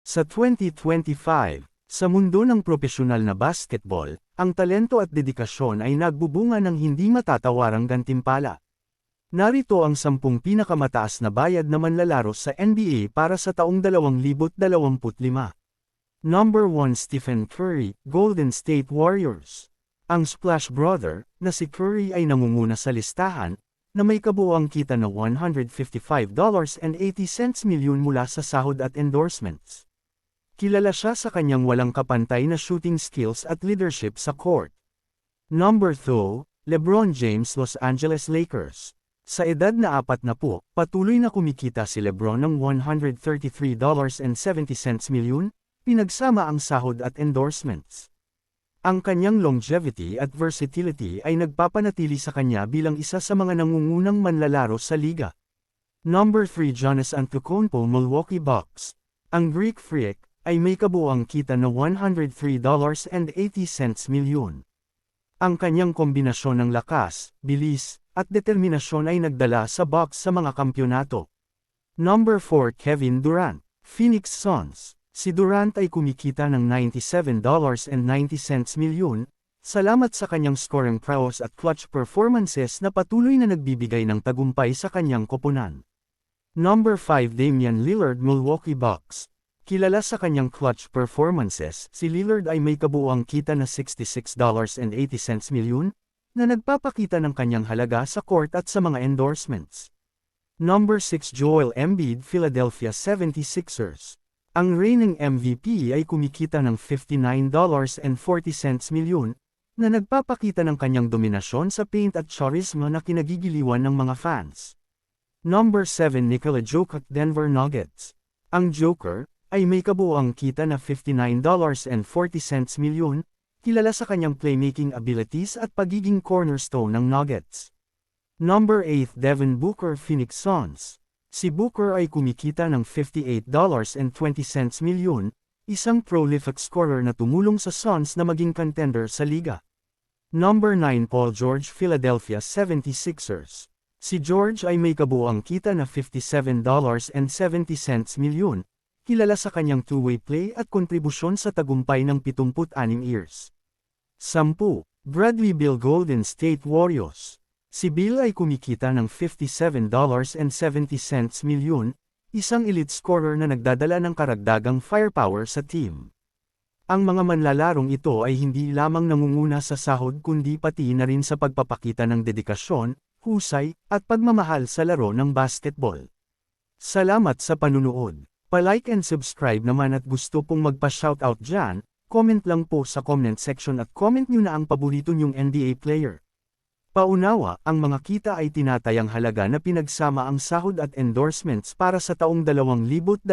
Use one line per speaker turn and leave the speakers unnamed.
Sa 2025, sa mundo ng propesyonal na basketball, ang talento at dedikasyon ay nagbubunga ng hindi matatawarang gantimpala. Narito ang 10 pinakamataas na bayad na manlalaro sa NBA para sa taong 2025. Number 1 Stephen Curry, Golden State Warriors. Ang Splash Brother, na si Curry ay nangunguna sa listahan, na may kabuuang kita na $155.80 milyon mula sa sahod at endorsements. Kilala siya sa kanyang walang kapantay na shooting skills at leadership sa court. Number 2, LeBron James, Los Angeles Lakers. Sa edad na 40, patuloy na kumikita si LeBron ng $133.70 milyon, pinagsama ang sahod at endorsements. Ang kanyang longevity at versatility ay nagpapanatili sa kanya bilang isa sa mga nangungunang manlalaro sa liga. Number 3 Giannis Antetokounmpo, Milwaukee Bucks. Ang Greek Freak ay may kabuuang kita na $103.80 milyon. Ang kanyang kombinasyon ng lakas, bilis, at determinasyon ay nagdala sa Bucks sa mga kampyonato. Number 4 Kevin Durant, Phoenix Suns. Si Durant ay kumikita ng $97.90 milyon, salamat sa kanyang scoring prowess at clutch performances na patuloy na nagbibigay ng tagumpay sa kanyang koponan. Number 5 Damian Lillard, Milwaukee Bucks. Kilala sa kanyang clutch performances, si Lillard ay may kabuuang kita na $66.80 milyon, na nagpapakita ng kanyang halaga sa court at sa mga endorsements. Number 6 Joel Embiid, Philadelphia 76ers. Ang reigning MVP ay kumikita ng $59.40 milyon, na nagpapakita ng kanyang dominasyon sa paint at charisma na kinagigiliwan ng mga fans. Number 7 Nikola Jokic, Denver Nuggets. Ang Joker ay may kabuuang kita na $59.40 milyon, kilala sa kanyang playmaking abilities at pagiging cornerstone ng Nuggets. Number 8 Devin Booker, Phoenix Suns. Si Booker ay kumikita ng $58.20 milyon, isang prolific scorer na tumulong sa Suns na maging contender sa liga. Number 9 Paul George, Philadelphia 76ers. Si George ay may kabuuang kita na $57.70 milyon, kilala sa kanyang two-way play at kontribusyon sa tagumpay ng 76 years. 10. Bradley Beal, Golden State Warriors. Si Beal ay kumikita ng $57.70 milyon, isang elite scorer na nagdadala ng karagdagang firepower sa team. Ang mga manlalarong ito ay hindi lamang nangunguna sa sahod kundi pati na rin sa pagpapakita ng dedikasyon, husay, at pagmamahal sa laro ng basketball. Salamat sa panunood. Pa-like and subscribe naman at gusto pong magpa-shoutout dyan, comment lang po sa comment section at comment nyo na ang paborito nyong NBA player. Paunawa, ang mga kita ay tinatayang halaga na pinagsama ang sahod at endorsements para sa taong 2025.